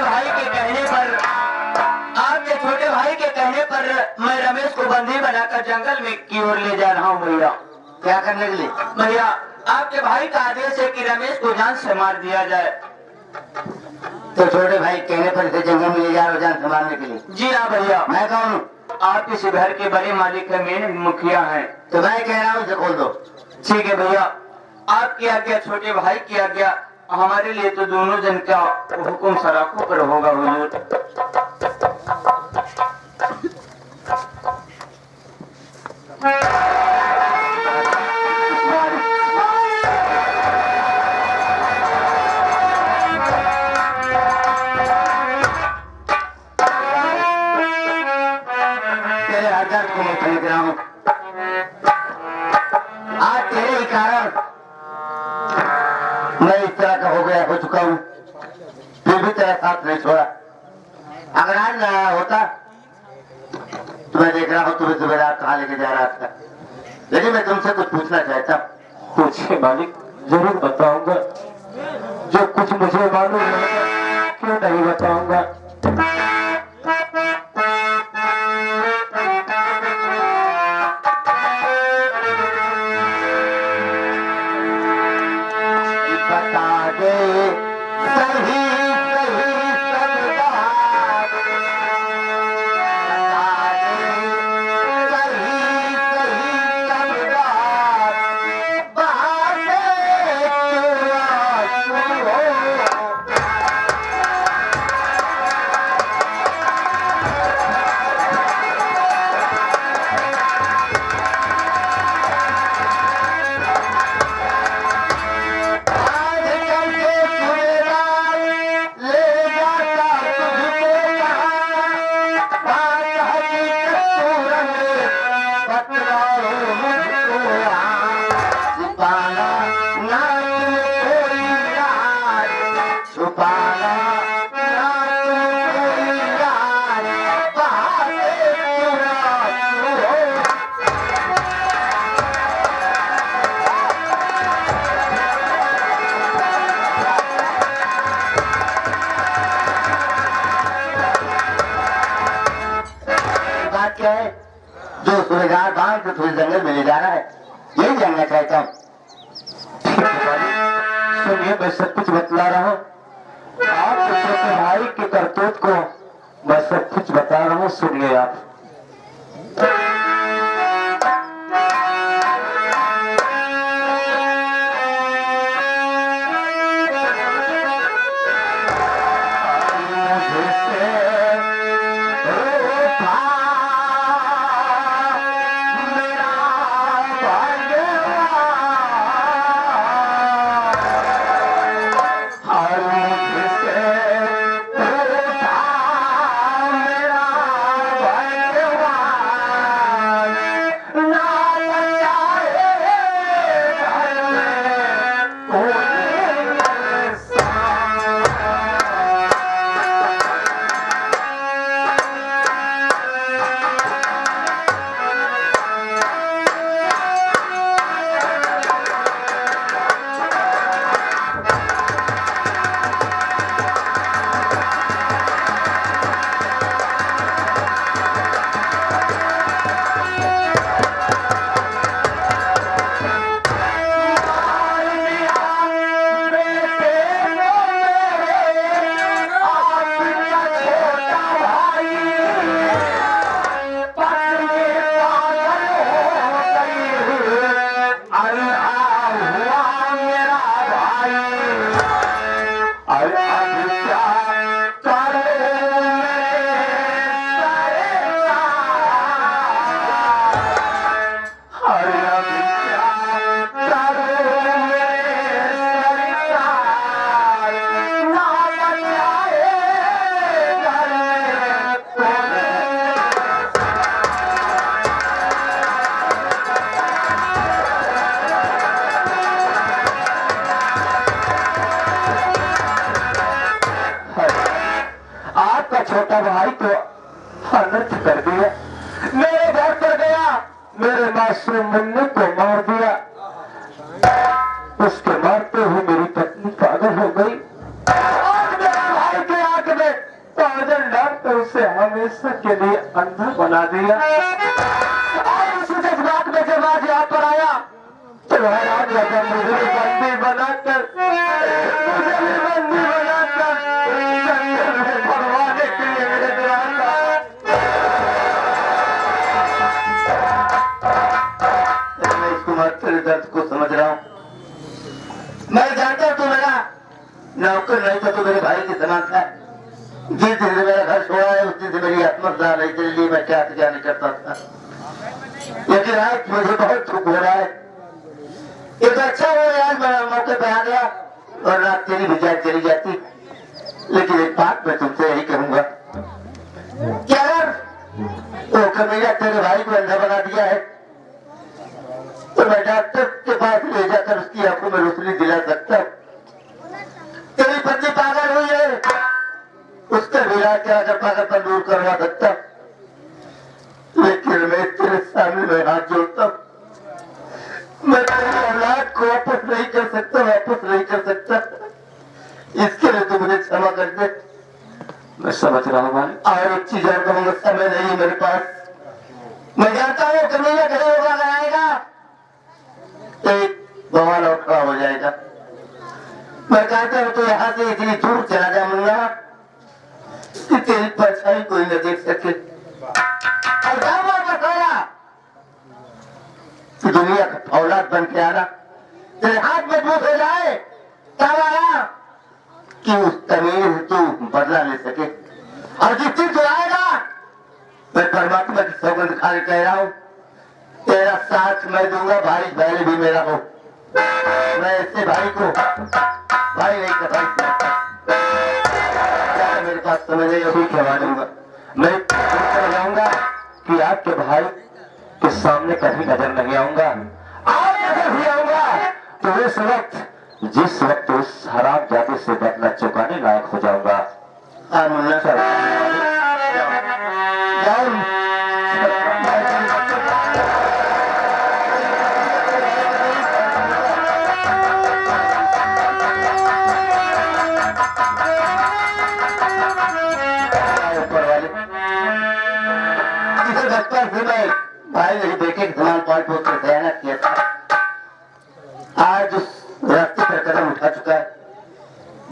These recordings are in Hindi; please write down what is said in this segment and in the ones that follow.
भाई के कहने पर, आपके छोटे भाई के कहने पर मैं रमेश को बंदी बनाकर जंगल में की ओर ले जा रहा हूँ भैया। क्या करने के लिए? भैया आपके भाई का आदेश है कि रमेश को जान से मार दिया जाए। तो छोटे भाई कहने पर इसे जंगल में ले जा रहे हो जान से मारने के लिए? जी हाँ भैया। मैं कौन हूँ? आप इस घर के बड़े मालिक है, मेरे मुखिया हैं। तो मैं कह रहा हूँ इसे खोल दो। ठीक है भैया, आपकी आज्ञा, छोटे भाई की आज्ञा, हमारे लिए तो दोनों जन का हुक्म सराखों पर होगा हुजूर। तेरे हजार को मैं खरीद रहा हूँ। आज तेरे ही कारण मैं इस तरह का हो चुका हूँ, फिर भी तेरा साथ नहीं छोड़ा। अगर आज न आया होता तो मैं देख रहा हूँ तुम्हें सुबेदार कहाँ लेके जा रहा था। लेकिन मैं तुमसे कुछ पूछना चाहता हूँ। पूछिए मालिक, जरूर बताऊंगा। जो कुछ मुझे मालूम है क्यों नहीं बताऊंगा। बता दे सही सही सब बात, बता दे सही सही सब बात, बातें क्यों आंसू हो। क्या है जो सुबेदार बांध के तुझे जंगल में ले जा रहा है, यही जानना चाहता हूँ। सुनिए, मैं सब कुछ बतला रहा हूँ। आपके छोटे भाई के करतूत को मैं सब कुछ बता रहा हूँ, सुनिए आप। छोटा भाई तो अनर्थ कर दिया, मेरे घर पर गया, मेरे मासूम मुन्ने को मार दिया। उसके मारते हुए मेरी पत्नी पागल हो गई और मेरे भाई के आंख में सर्जन डॉक्टर उसे हमेशा के लिए अंधा बना दिया। और उसी जज्बात में जब आज यहाँ पर आया तो हैरान रहा, मुझे भी बंदी बनाकर जंगल में भरवाने के लिए मेरे द्वार मैं इसको तेरे दर्द को समझ रहा हूँ। मैं जानता हूँ तू मेरा नौकर नहीं था, तो मेरे भाई के समान था। जिस दिन से मेरा घर छोड़ा है उस दिन से मेरी आत्महत्या नहीं, तेरे लिए मैं क्या नहीं करता था। लेकिन आज मुझे बहुत दुख हो रहा है। एक अच्छा हो गया आज मैं मौके पे आ गया और रात तेरी भी जान चली जाती। लेकिन एक बात मैं तुमसे यही कहूंगा कि अगर वो कमीना तेरे भाई को अंधा बना दिया है तो मैं डॉक्टर के पास ले जाकर उसकी आंखों में रोशनी दिला सकता हूँ। तेरी पत्नी पागल हुई है, उसका इलाज कराकर पागलपन दूर करवा सकता हूँ। लेकिन मैं तेरे सामने में हाथ जोड़ता हूँ, मैं तेरी औलाद को वापस नहीं कर सकता, वापस नहीं कर सकता। इसके लिए तू मुझे क्षमा कर दे। मैं समझ रहा हूँ भाई। और एक चीज और कहूँगा, समय नहीं मेरे पास। मैं जानता हूँ कमीना कहीं होगा आएगा तो एक बवाल और खड़ा हो जाएगा। मैं कहता हूँ तो यहाँ से इतनी दूर चला जाऊंगा कि तेरी परछाई कोई न देख सके। और बताया कि दुनिया का औलाद बन के आना, तेरे हाथ मजबूत हो जाए तब आया कि उस तमीज से तू बदला ले सके। और जिस दिन तू आएगा मैं परमात्मा की सौगंध खा के कह रहा हूँ, तेरा साथ मैं दूंगा, भाई पहले भी मेरा हो। मैं ऐसे भाई को भाई नहीं कर मेरे पास समझ नहीं अभी करवा दूंगा। मैं समझाऊंगा कि आपके भाई के सामने कभी नजर नहीं आऊंगा। आज अगर भी आऊंगा तो इस वक्त जिस वक्त उस हराम जाति से बदला चुकाने लायक हो जाऊंगा। मुन्ना साहब बचपन से मैं भाई नहीं बेटे के समान पाल पोस कर खयानत किया था। आज उस रास्ते पर कदम उठा चुका है।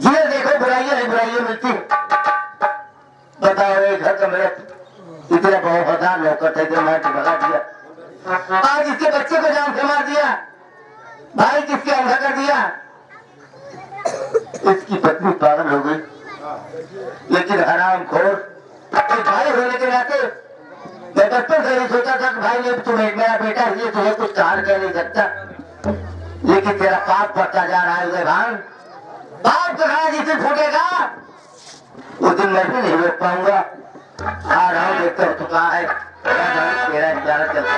जिन्हें देखो बुराइयां मिलती। बताओ घर का मेरा इतना वफादार नौकर था, इतना मार के भगा दिया। आज इसके बच्चे को जान से मार दिया, भाई किसके अंधा कर दिया। इसकी पत्नी पागल हो गई, लेकिन हराम खोर भाई होने के नाते मैं बचपन से नहीं सोचा था कि भाई ये तुम्हें मेरा बेटा ये तुम्हें कुछ कहां कह नहीं सकता। लेकिन तेरा पाप बढ़ता जा रहा है उदय भान। पाप का खाना जिस दिन फूटेगा उस दिन मैं भी नहीं रोक पाऊंगा। आ रहा हूँ, देखते हो तो कहा है तेरा इंतजार चलता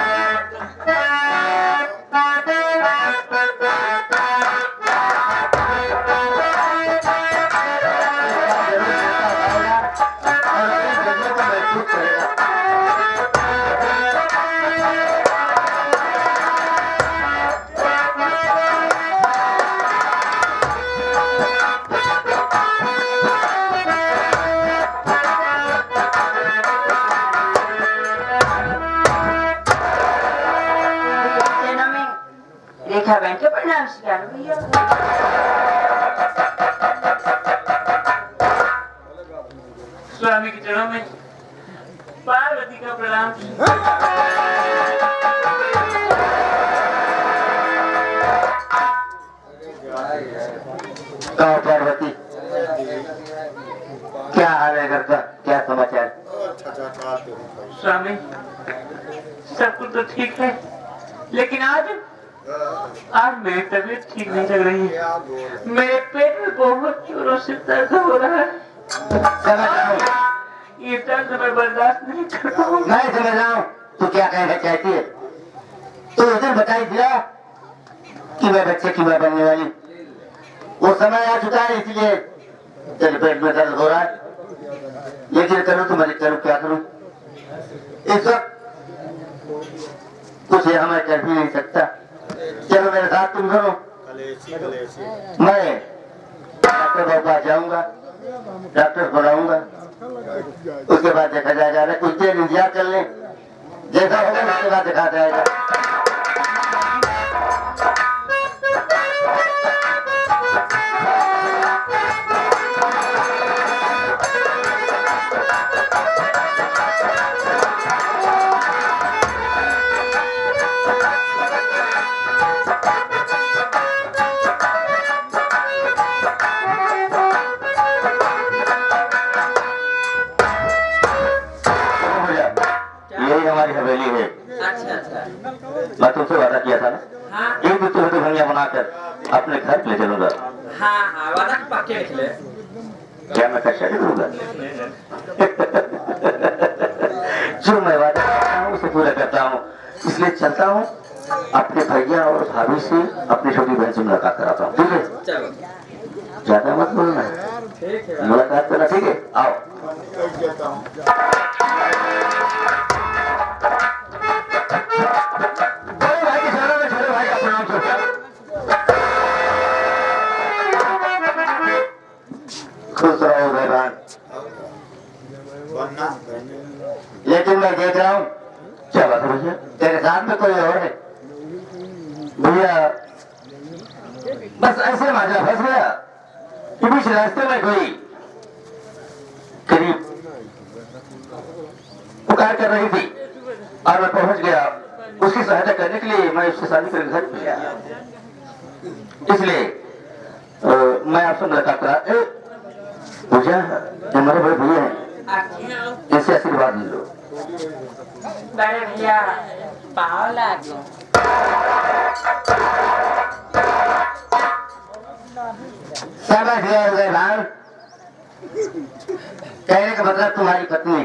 बैंक के परिणाम स्वीकार भैया। स्वामी के चरणों में पार्वती का प्रणाम। पार्वती क्या हाल है घर का, क्या समाचार? स्वामी सब कुछ तो ठीक है, लेकिन आज मेरी तबीयत ठीक नहीं लग रही है। मेरे पेट में बहुत जोरों से दर्द हो रहा है। ये दर्द मैं बर्दाश्त नहीं कर पाऊंगा। मैं समझ रहा हूँ तू क्या कहना चाहती है। तो उस दिन बताई दिया कि मैं बच्चे की मां बनने वाली, वो समय आ चुका है, इसलिए तेरे पेट में दर्द हो रहा है। लेकिन करूँ तो मैं करूँ, क्या करूँ? इस वक्त कुछ यहाँ मैं कर भी नहीं सकता। चलो मेरे साथ तुम दोनों, मैं डॉक्टर के पास जाऊंगा, डॉक्टर बुलाऊंगा उसके बाद देखा जाएगा ना, कुछ देर इंतजार कर ले, जैसा होगा उसके बाद देखा जाएगा। यही हमारी हवेली है। अच्छा अच्छा। मैं तुमसे वादा किया था ना, हाँ एक दिन तुम्हें भंगिया बनाकर अपने घर ले चलूंगा। हाँ हाँ, वादा पक्के लिख ले। क्या मैं कक्षा करूंगा? जो मैं वादा करता हूँ उसे पूरा करता हूँ, इसलिए चलता हूँ अपने भैया और भाभी से, अपनी छोटी बहन से मुलाकात कराता हूँ। ठीक है? चलो ज्यादा मत बोलना, ठीक है। मुलाकात करना। ठीक है, आओ। बड़े भाई के सामने में छोटे भाई का प्रणाम करता हूं। खुश रहो भगवान। लेकिन मैं देख रहा हूँ क्या बात है भैया? तेरे साथ में कोई और है। भैया बस ऐसे माजरा फंस गया कि बीच रास्ते में कोई करीब पुकार कर रही थी और मैं पहुंच गया। उसकी सहायता करने के लिए मैं उससे शादी कर घर गया, इसलिए मैं आपसे मुलाकात करा। पूजा हमारे बड़े भैया हैं, इनसे आशीर्वाद ले लो। बड़े भैया पाव लागो। शाबाश दिया हो गए भाव। कहने का मतलब तुम्हारी पत्नी।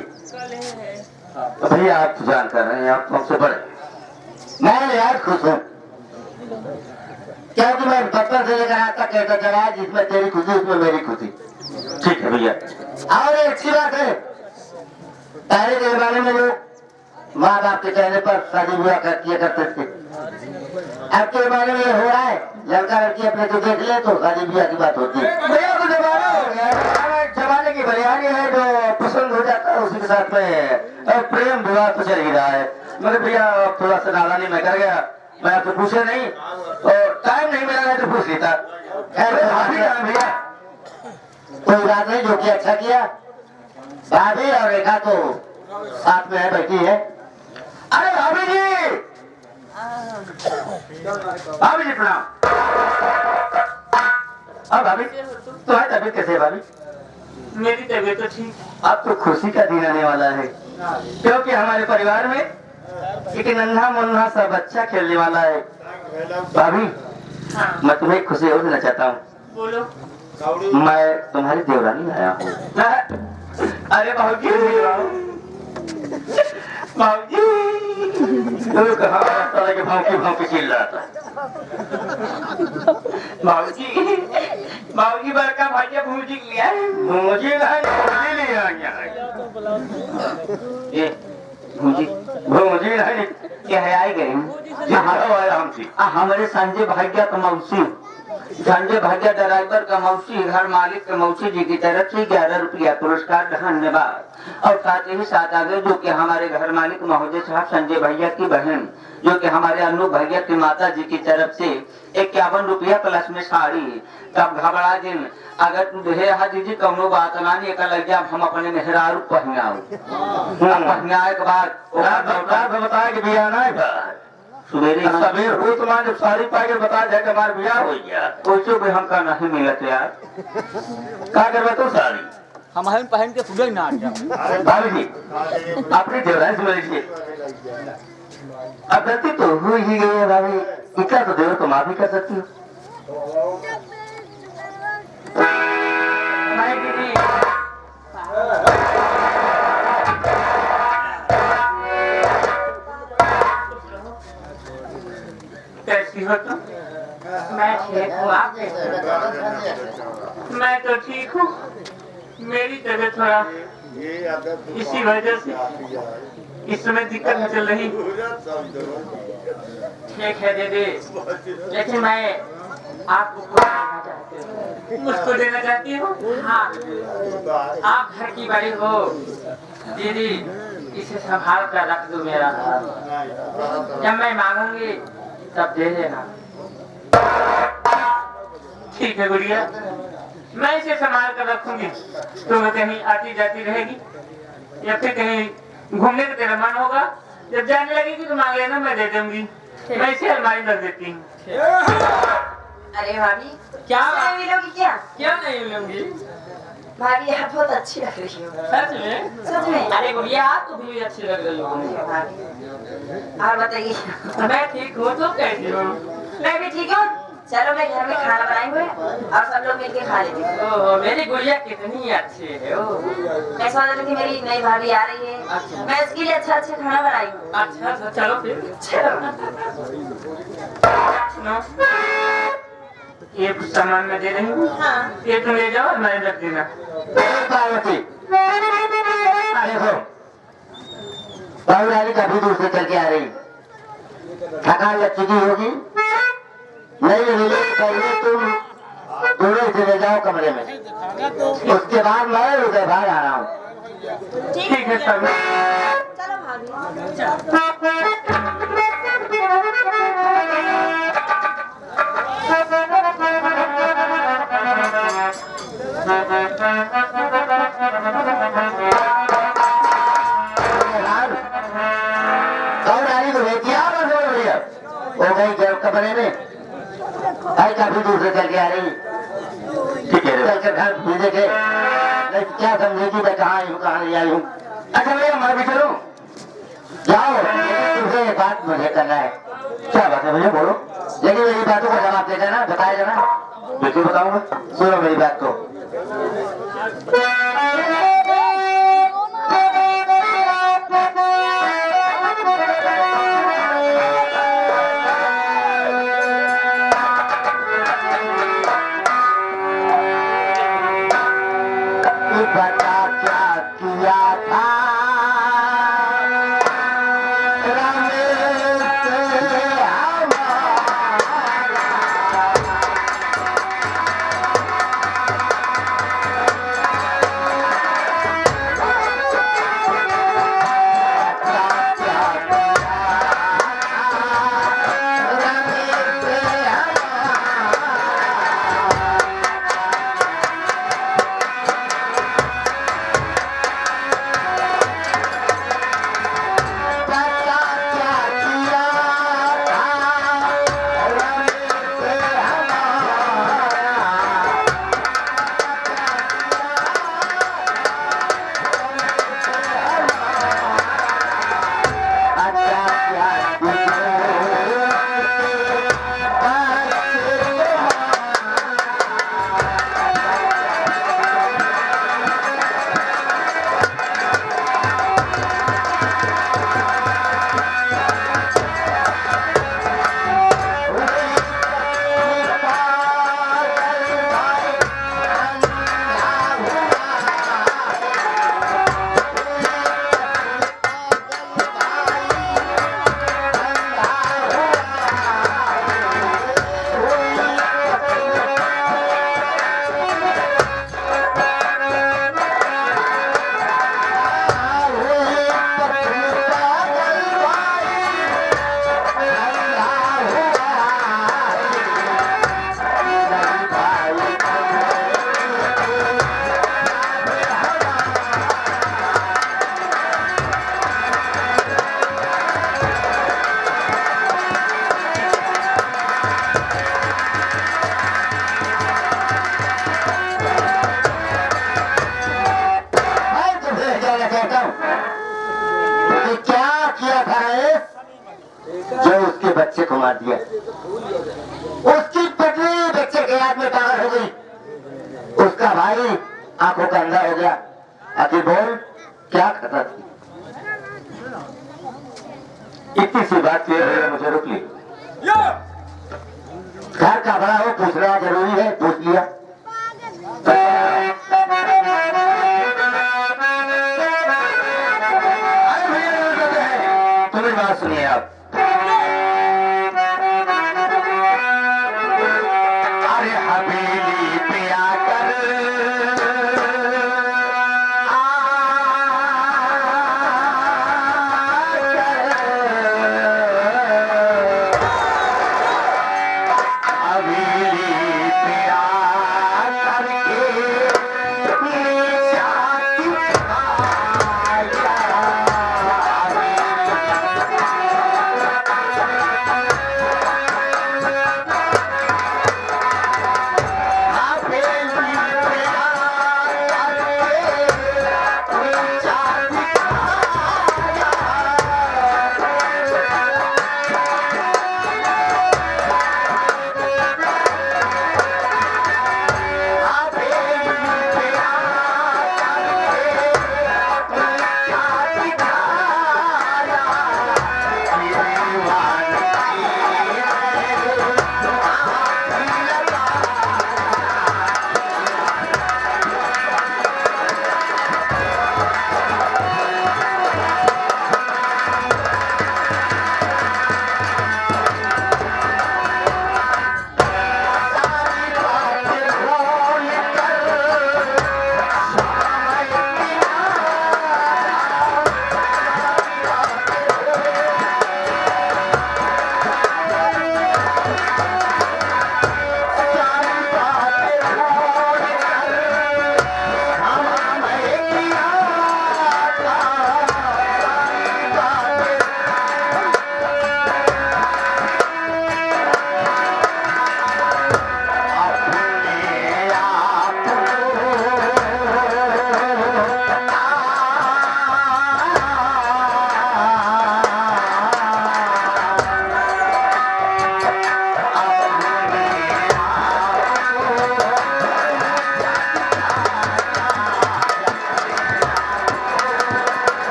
भैया आप तो जान कर रहे हैं, आप तो हमसे बड़े। मैं यार खुश हूँ क्योंकि मैं बचपन से लेकर आज तक कहता चला, जिसमें तेरी खुशी उसमें मेरी खुशी। ठीक है भैया। और एक अच्छी बात है, पहले के जमाने में लोग माँ बाप के कहने पर शादी विवाह किया करते थे। अब के जमाने में हो रहा है, लड़का लड़की अपने को देख ले तो शादी विवाह की बात होती है। भैया तो जमाना हो गया, जमाने की बलियानी है, जो पसंद हो जाता है उसी के साथ में प्रेम विवाह तो चल ही रहा है। मगर भैया थोड़ा सा नादानी मैं कर गया, मैं आपसे पूछे नहीं और टाइम नहीं मिला है तो पूछ लेता। भैया कोई बात नहीं, जो कि अच्छा किया। भाभी और रेखा तो साथ में है, बैठी है। अरे भाभी जी, भाभी जी प्रणाम। अब भाभी तुम्हारी तबीयत कैसे है भाभी? मेरी तबीयत तो ठीक। अब तो खुशी का दिन आने वाला है, क्योंकि हमारे परिवार में एक नन्हा मुन्ना सा बच्चा खेलने वाला है। भाभी हाँ मैं तुम्हें एक खुशी और देना चाहता हूँ। बोलो। मैं तुम्हारी देवरानी आया हूँ। अरे भाजी भाजी तो कहा तरह के भाव की चिल्ला रहा था। बाबूजी बाबूजी बड़का भाई भूजी लिया है। मुझे ले आया ये भूजी नहीं क्या है आई गई हमसे हमारे संजय भाग्या का मौसी, संजय भाग्या ड्राइवर का मौसी, घर मालिक के मौसी जी की तरफ से 11 रुपया पुरस्कार, धन्यवाद। और साथ ही साथ आगे जो कि हमारे घर मालिक महोदय साहब संजय भैया की बहन, जो कि हमारे अनु भैया की माता जी की तरफ से 51 रुपया प्लस में साड़ी। तब घबरा दिन अगर दीदी कौनो बात नानी एक लग जाए, हम अपने मेहरारू पहनाओ पहनाए के बाद बताया कि भैया ना सवेरे सवेर हो तो मैं जब साड़ी पा के बता जाए कि हमारा ब्याह हो गया। कोई भी हमका नहीं मिलत यार। क्या करवा तो साड़ी हम पहन के सुबह ना भाभी जी अपनी देवरानी से मिलीजिए। अब गलती तो हो ही गई है भाभी, इतना तो देवर को माफी कर सकती हो। कैसी हो तुम? मैं ठीक हूँ, आप कैसे हो? मैं तो ठीक हूँ। मेरी तबीयत थोड़ा इसी वजह से इस समय दिक्कत में चल रही। ठीक है दीदी, लेकिन मैं आपको कुछ कहना चाहती मुझको देना चाहती हो? हाँ, आप घर की बड़ी हो दीदी, इसे संभाल कर रख दो मेरा। जब मैं मांगूंगी तब दे देना। ठीक है गुड़िया, मैं इसे संभाल कर रखूंगी। तो मैं कहीं आती जाती रहेगी या फिर कहीं घूमने का तेरा मन होगा, जब जाने लगेगी तो मांग लेना, मैं दे दूंगी। मैं इसे अलमारी में रख देती हूँ। अरे भाभी, क्या नहीं मिलोगी क्या? क्यों नहीं मिलूंगी? भाभी आप बहुत अच्छी लग रही हो। सच में? सच में? अरे गुड़िया, आप तो भी अच्छी लग रही हो। अरे भाभी, और बताइए। मैं ठीक हूँ, तो कैसी हो? मैं भी ठीक हूँ। चलो मैं घर में खाना बनाई हुई और सब लोग मिलके खा लेते हैं। ओह, मेरी गुड़िया कितनी अच्छी है। ओह, मैं सोच रही थी मेरी नई भाभी आ रही है, अच्छा। मैं उसके लिए अच्छा अच्छा खाना बनाई हूँ। अच्छा अच्छा, चलो फिर। चलो। सुनो, ये कुछ सामान मैं दे रही हूँ, हाँ। ये तुम ले जाओ, अलमारी में रख देना। पार्वती, देखो बाबू रानी काफी दूर से चल के आ रही, थकान लग चुकी होगी। नहीं मिले पहले तुम दोनों चले जाओ कमरे में, उसके बाद मैं उधर बाहर आ रहा हूँ। ठीक है सब। चलो भाभी। बाबू रानी को भेज दिया हो गई जब कमरे में, आई काफी दूर से चल के आ रही। ठीक है, चल कर घर भेजे के क्या समझेगी मैं कहाँ आई हूँ, कहाँ नहीं आई हूँ। अच्छा भैया मैं भी चलूं? जाओ, तुमसे एक बात मुझे करना है। क्या बात है भैया, बोलो। लेकिन मेरी बातों को जवाब दे देना, बताया जाना। बिल्कुल बताऊंगा, सुनो मेरी बात को। बता क्या किया था बच्चे को मार दिया, उसकी पत्नी बच्चे के याद में पागल हो गई, उसका भाई आंखों का अंधा हो गया। आखिर बोल क्या खता थी? इतनी सी बात के लिए मुझे रोक ली। घर का बड़ा हो पूछना जरूरी है, पूछ लिया। तुम्हें बात सुनिए आप। अरे हवेली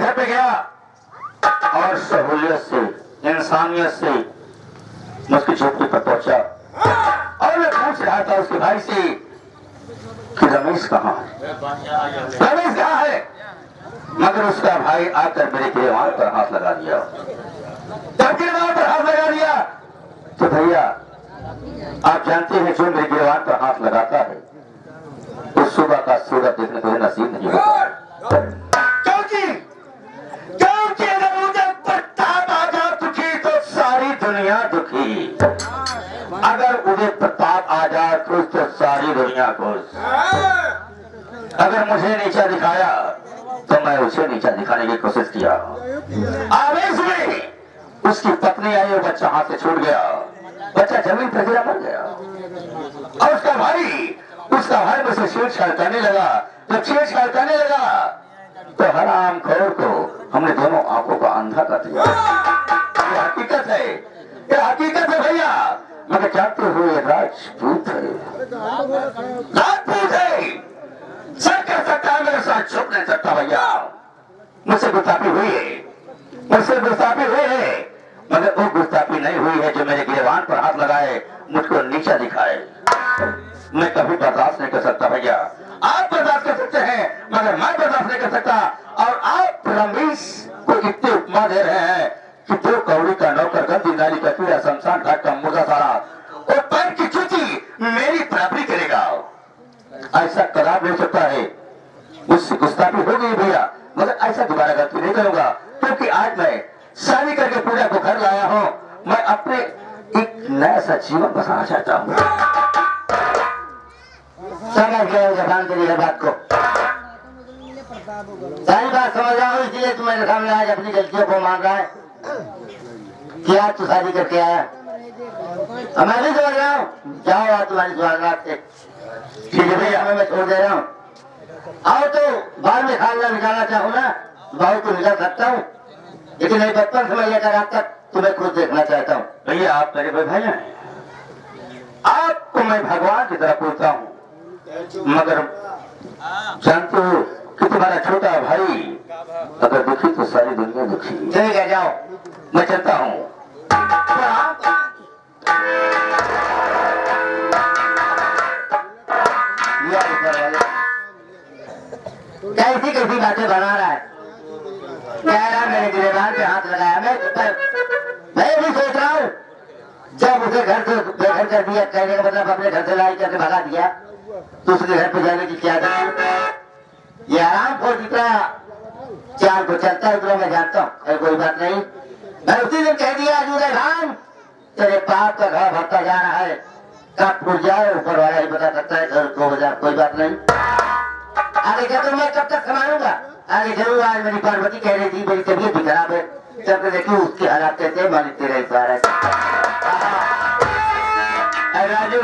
घर पे गया और सहूलियत से, इंसानियत से उसकी झोपड़ी पर पहुंचा और मैं पूछ रहा था उसके भाई से कि रमेश कहाँ है, रमेश कहाँ है। मगर उसका भाई आकर मेरे गिरवान पर हाथ लगा दिया। जब गिरवान पर हाथ लगा दिया तो भैया आप जानते हैं, जो मेरे गिरवान पर हाथ लगाता है उस सुबह का सूरज देखने को नसीब नहीं होता। क्योंकि अगर मुझे प्रताप आ जा दुखी तो सारी दुनिया दुखी, अगर उदय प्रताप आ जाए खुश तो सारी दुनिया खुश। अगर मुझे नीचा दिखाया तो मैं उसे नीचा दिखाने की कोशिश किया। आवेश में उसकी पत्नी आई और बच्चा हाथ से छूट गया, बच्चा जमीन पर गिरा मर गया। और उसका भाई मुझसे छेड़छाड़ करने लगा। जब छेड़छाड़ करने लगा तो हराम खोर को हमने दोनों आंखों का अंधा कर दिया। ये हकीकत है, ये हकीकत है भैया। मगर जानते हुए राजपूत है, राजपूत है, सर कह सकता है, मेरे साथ छुप नहीं सकता भैया। मुझसे गुस्ताखी हुई है, मुझसे गुस्ताखी हुई है, मगर वो गुस्ताखी नहीं हुई है जो मेरे गिरवान पर हाथ लगाए, मुझको नीचा दिखाए। मैं कभी बर्दाश्त नहीं कर सकता भैया। आप बर्दाश्त कर सकते हैं मगर मैं बर्दाश्त नहीं कर सकता। और आप रमेश को इतने उपमा दे रहे हैं कि 2 कौड़ी का नौकर, गंदी नाली का कीड़ा, शमशान घाट का मुर्गा सारा और पैर की चूची मेरी बराबरी करेगा। ऐसा कदाप नहीं सकता है। मुझसे गुस्ताखी हो गई भैया, मगर ऐसा दोबारा गलती नहीं करूंगा। क्योंकि आज मैं शादी करके पूजा को घर लाया हूँ। मैं अपने एक नया सा जीवन बसाना चाहता हूँ। समझ गए जबान के लिए बात को, सारी बात समझ रहा हूँ, इसलिए तुम्हारे सामने आज अपनी गलतियों को मान रहा है कि आज तू शादी करके आया। अब मैं भी समझ रहा हूँ, जाओ आज तुम्हारी सुहागरात से। ठीक है भैया, मैं छोड़ दे रहा हूँ। आओ तो बाद में खाना निकालना चाहूँ ना, बहुत तो निकाल सकता हूँ, लेकिन नहीं, बचपन से मैं लेकर आज तक तुम्हें खुद देखना चाहता हूँ। भैया आप मेरे भाई हैं, आपको मैं भगवान की तरह पूछता हूँ, मगर जानते हो कि तुम्हारा छोटा भाई अगर दुखी तो सारी दुनिया दुखी। ठीक है, जाओ, मैं चलता हूँ। कैसी कैसी बातें बना रहा है, कह रहा मेरे गिरबान पे हाथ लगाया। मैं भी सोच रहा हूँ, जब उसे घर से बेघर कर दिया, कहने का मतलब अपने घर से लाई करके भगा दिया, तो उसके घर पे जाने की क्या जरूरत। ये आराम खोर जितना चाल को चलता है उतना मैं जानता हूँ, कोई बात नहीं। मैं उसी दिन कह दिया, अजूदे खान तेरे पाप का घर भरता जा रहा है, कब फूट जाए ऊपर वाला ही बता सकता है। घर को बजा, कोई बात नहीं। आगे चलो मैं कब तक संभालूंगा, आगे जरूर। आज मेरी पार्वती कह रही थी मेरी तबीयत भी खराब है, जब देखिए उसके हालात कैसे मालिक तेरा इशारा है।